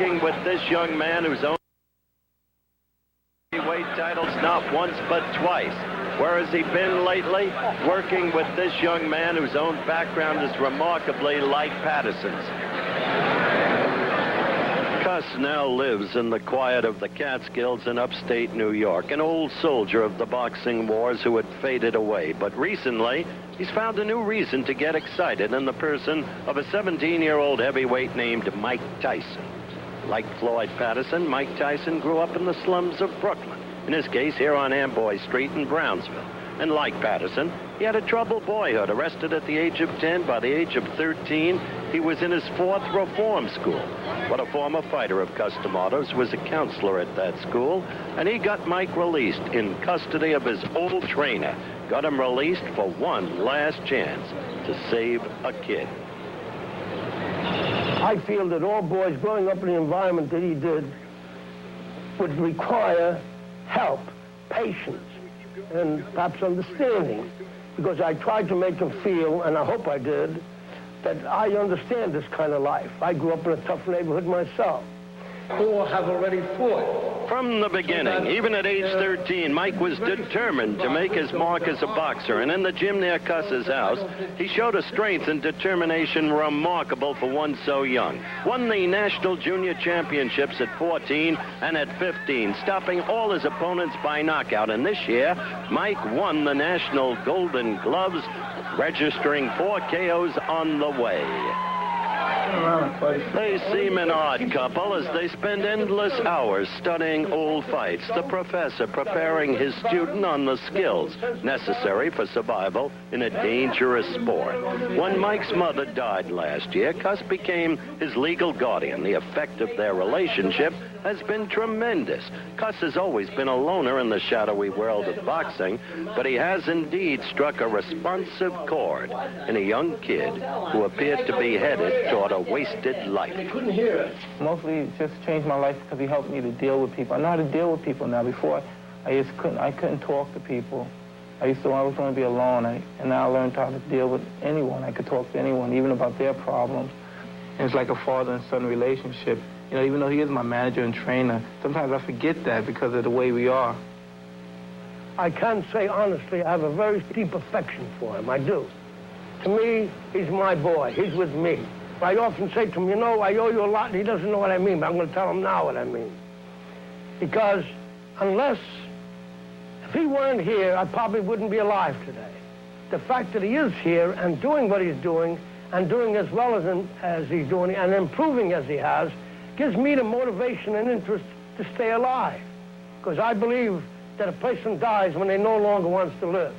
working with this young man who's owned weight titles not once but twice. Where has he been lately? Working with this young man whose own background is remarkably like Patterson's. Cuss now lives in the quiet of the Catskills in upstate New York, an old soldier of the boxing wars who had faded away. But recently, he's found a new reason to get excited in the person of a 17-year-old heavyweight named Mike Tyson. Like Floyd Patterson, Mike Tyson grew up in the slums of Brooklyn, in his case here on Amboy Street in Brownsville. And like Patterson, he had a troubled boyhood, arrested at the age of 10. By the age of 13, he was in his 4th reform school. But a former fighter of custom autos was a counselor at that school, and he got Mike released in custody of his old trainer. Got him released for one last chance to save a kid. I feel that all boys growing up in the environment that he did would require help, patience, and perhaps understanding, because I tried to make him feel, and I hope I did, that I understand this kind of life. I grew up in a tough neighborhood myself. All have already fought. From the beginning, even at age 13, Mike was determined to make his mark as a boxer. And in the gym near Cuss's house, he showed a strength and determination remarkable for one so young. Won the national junior championships at 14 and at 15, stopping all his opponents by knockout. And this year, Mike won the national Golden Gloves, registering 4 KOs on the way. They seem an odd couple as they spend endless hours studying old fights. The professor preparing his student on the skills necessary for survival in a dangerous sport. When Mike's mother died last year, Cuss became his legal guardian. The effect of their relationship has been tremendous. Cuss has always been a loner in the shadowy world of boxing, but he has indeed struck a responsive chord in a young kid who appeared to be headed toward a wasted life. I couldn't hear it. Mostly it just changed my life because he helped me to deal with people. I know how to deal with people now. Before, I couldn't talk to people. I always want to be alone, and now I learned how to deal with anyone. I could talk to anyone, even about their problems. And it's like a father and son relationship. You know, even though he is my manager and trainer, sometimes I forget that because of the way we are. I can say honestly, I have a very deep affection for him. I do. To me, he's my boy. He's with me. I often say to him, you know, I owe you a lot, and he doesn't know what I mean, but I'm going to tell him now what I mean. Because if he weren't here, I probably wouldn't be alive today. The fact that he is here and doing what he's doing, and doing as well as he's doing, and improving as he has, gives me the motivation and interest to stay alive. Because I believe that a person dies when they no longer wants to live.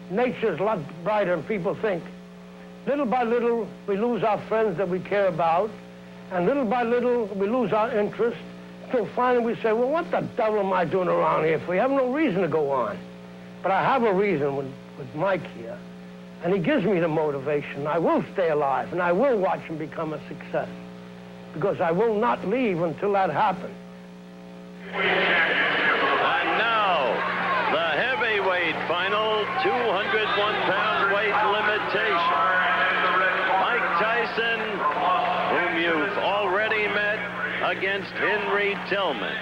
Nature's a lot brighter than people think. Little by little, we lose our friends that we care about, and little by little, we lose our interest, until finally we say, well, what the devil am I doing around here for? We have no reason to go on. But I have a reason with Mike here, and he gives me the motivation. I will stay alive, and I will watch him become a success, because I will not leave until that happens. And now, the heavyweight final, 201-pound weight limitation. Mike Tyson, whom you've already met, against Henry Tillman.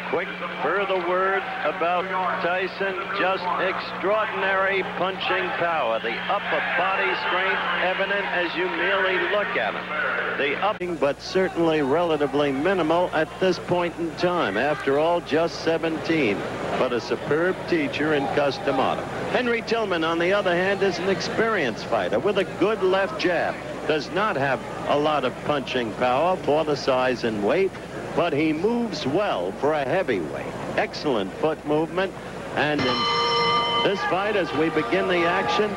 Quick further word about Tyson, just extraordinary punching power. The upper body strength evident as you merely look at him. But certainly relatively minimal at this point in time. After all, just 17. But a superb teacher in custom auto. Henry Tillman, on the other hand, is an experienced fighter with a good left jab. Does not have a lot of punching power for the size and weight, but he moves well for a heavyweight. Excellent foot movement. And in this fight, as we begin the action,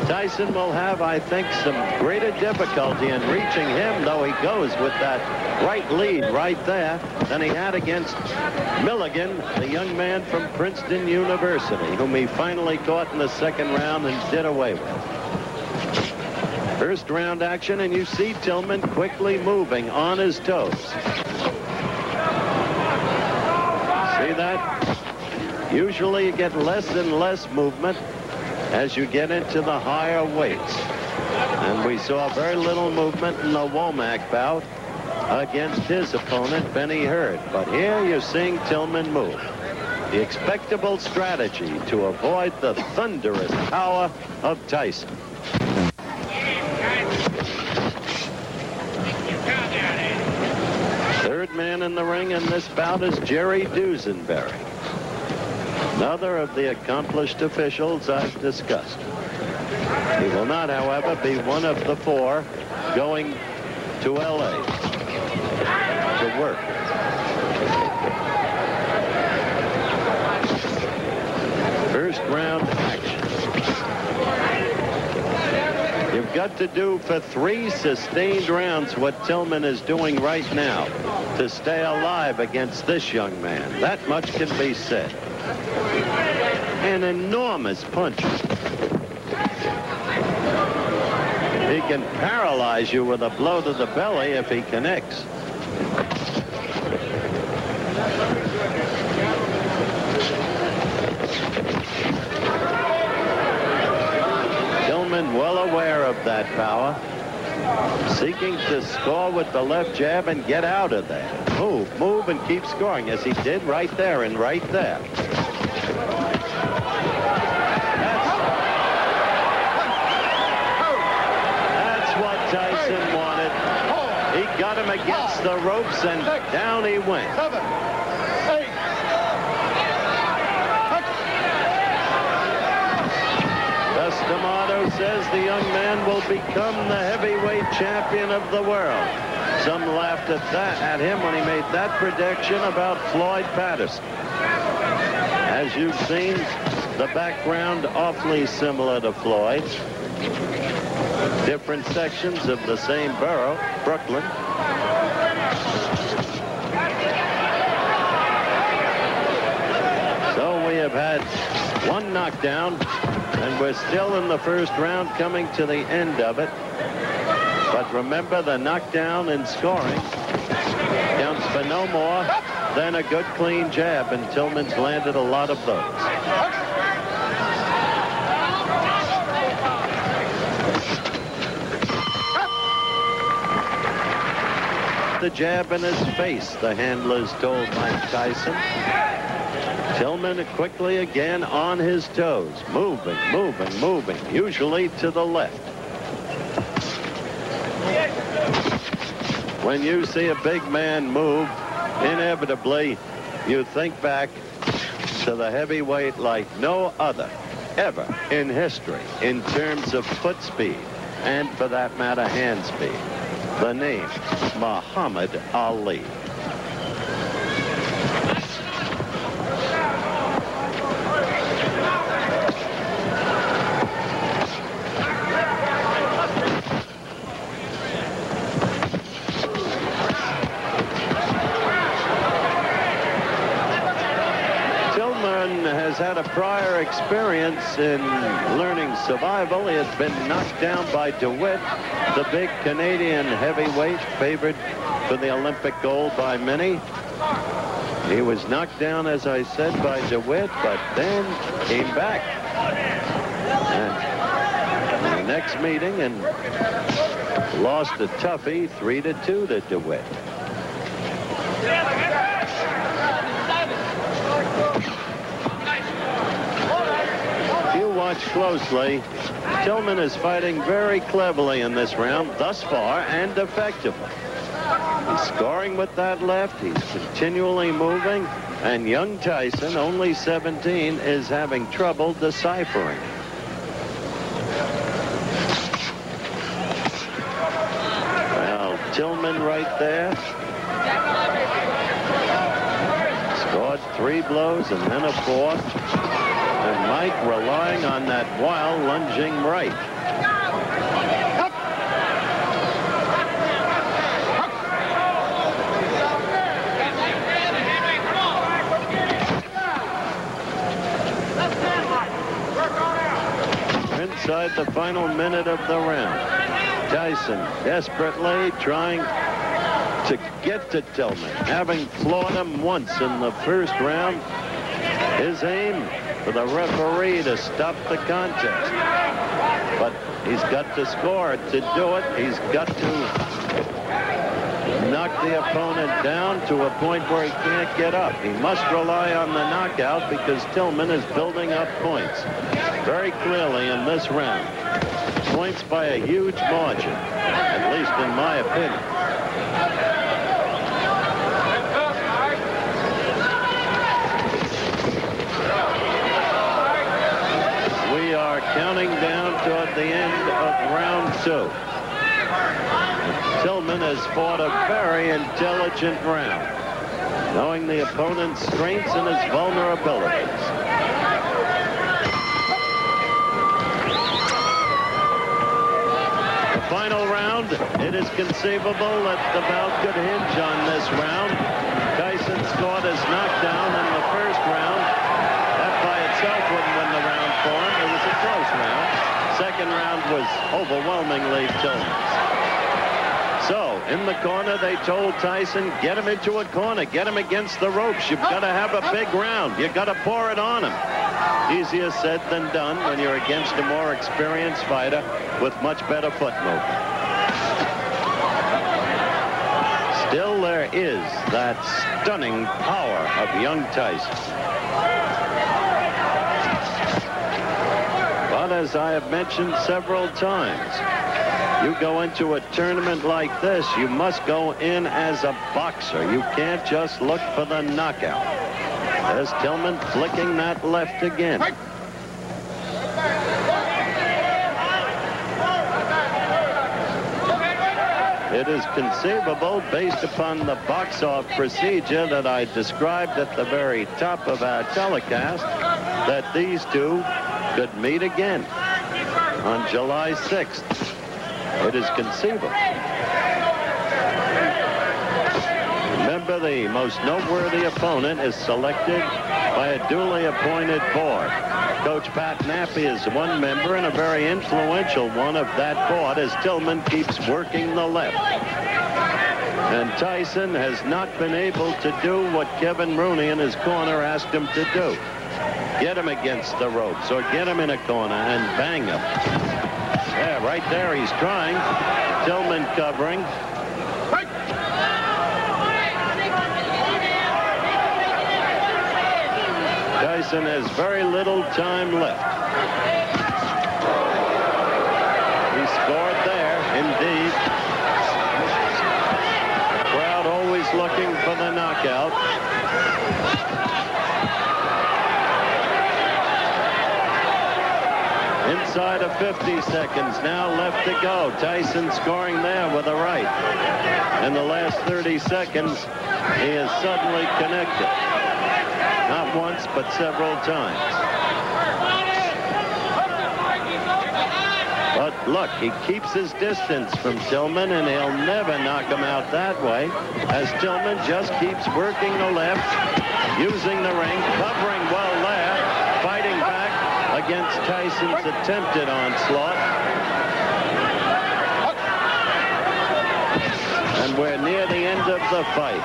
Tyson will have, I think, some greater difficulty in reaching him, though he goes with that right lead right there, than he had against Milligan, the young man from Princeton University, whom he finally caught in the second round and did away with. First round action, and you see Tillman quickly moving on his toes. See that? Usually you get less and less movement as you get into the higher weights. And we saw very little movement in the Womack bout. against his opponent, Benny Hurd. But here you're seeing Tillman move. The expectable strategy to avoid the thunderous power of Tyson. Third man in the ring in this bout is Jerry Dusenberry, another of the accomplished officials I've discussed. He will not, however, be one of the four going to L.A. to work. First round action. You've got to do for 3 sustained rounds what Tillman is doing right now to stay alive against this young man. That much can be said. An enormous punch. He can paralyze you with a blow to the belly if he connects. Tillman well aware of that power, seeking to score with the left jab and get out of there. Move and keep scoring, as he did right there and right there. Tyson wanted. He got him against the ropes, and down he went. 7, 8. D'Amato says the young man will become the heavyweight champion of the world. Some laughed at him when he made that prediction about Floyd Patterson. As you've seen, the background awfully similar to Floyd. Different sections of the same borough, Brooklyn. So we have had one knockdown, and we're still in the first round, coming to the end of it. But remember, the knockdown in scoring counts for no more than a good clean jab, and Tillman's landed a lot of those. The jab in his face, the handlers told Mike Tyson. Tillman quickly again on his toes, moving, usually to the left. When you see a big man move, inevitably you think back to the heavyweight like no other ever in history in terms of foot speed and, for that matter, hand speed. The name, Muhammad Ali. Tillman has had a prior experience in learning survival. He has been knocked down by DeWitt, the big Canadian heavyweight favored for the Olympic gold by many. He was knocked down, as I said, by DeWitt, but then came back in the next meeting and lost a toughie 3-2 to DeWitt. If you watch closely, Tillman is fighting very cleverly in this round thus far, and effectively. He's scoring with that left. He's continually moving. And young Tyson, only 17, is having trouble deciphering. Well, Tillman right there. Scored 3 blows and then a 4th. And Mike relying on that wild lunging right. Inside the final minute of the round, Tyson desperately trying to get to Tillman, having floored him once in the first round. His aim for the referee to stop the contest. But he's got to score to do it. He's got to knock the opponent down to a point where he can't get up. He must rely on the knockout because Tillman is building up points very clearly in this round. Points by a huge margin, at least in my opinion. We are counting down toward the end of round 2. Tillman has fought a very intelligent round, knowing the opponent's strengths and his vulnerabilities. The final round, it is conceivable that the bout could hinge on this round. Tyson scored his knockdown in the first round. That by itself wouldn't win the round for him. It was a close round. Second round was overwhelmingly Tillman's. So, in the corner, they told Tyson, get him into a corner, get him against the ropes. You've got to have a big round. You've got to pour it on him. Easier said than done when you're against a more experienced fighter with much better foot movement. Still, there is that stunning power of young Tyson. But as I have mentioned several times, you go into a tournament like this, you must go in as a boxer. You can't just look for the knockout. There's Tillman flicking that left again. It is conceivable, based upon the box-off procedure that I described at the very top of our telecast, that these two could meet again on July 6th. It is conceivable. Remember, the most noteworthy opponent is selected by a duly appointed board. Coach Pat Nappy is one member and a very influential one of that board as Tillman keeps working the left. And Tyson has not been able to do what Kevin Rooney in his corner asked him to do. Get him against the ropes or get him in a corner and bang him. Yeah, right there he's trying. Tillman covering. Tyson has very little time left. He scored there, indeed. Crowd always looking for the knockout. Inside of 50 seconds now left to go. Tyson scoring there with a right. In the last 30 seconds, he is suddenly connected. Not once, but several times. But look, he keeps his distance from Tillman, and he'll never knock him out that way, as Tillman just keeps working the left, using the ring, covering well there, fighting back against Tyson's attempted onslaught. And we're near the end of the fight.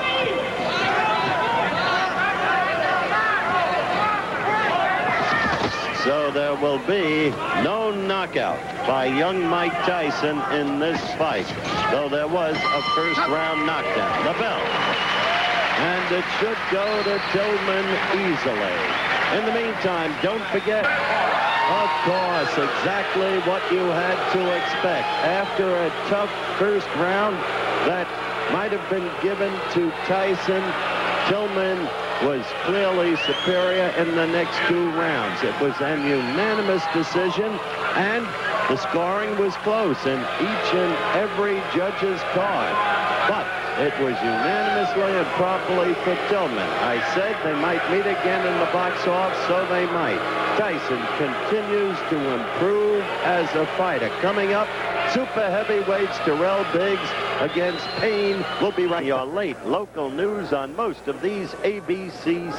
So there will be no knockout by young Mike Tyson in this fight, though there was a first-round knockdown. The bell. And it should go to Tillman easily. In the meantime, don't forget, of course, exactly what you had to expect. After a tough first round that might have been given to Tyson, Tillman was clearly superior in the next two rounds. It was an unanimous decision, and the scoring was close in each and every judge's card. But it was unanimously and properly for Tillman. I said they might meet again in the box-off, so they might. Tyson continues to improve as a fighter. Coming up, super heavyweights Terrell Biggs against Payne. We'll be right. Your late local news on most of these ABC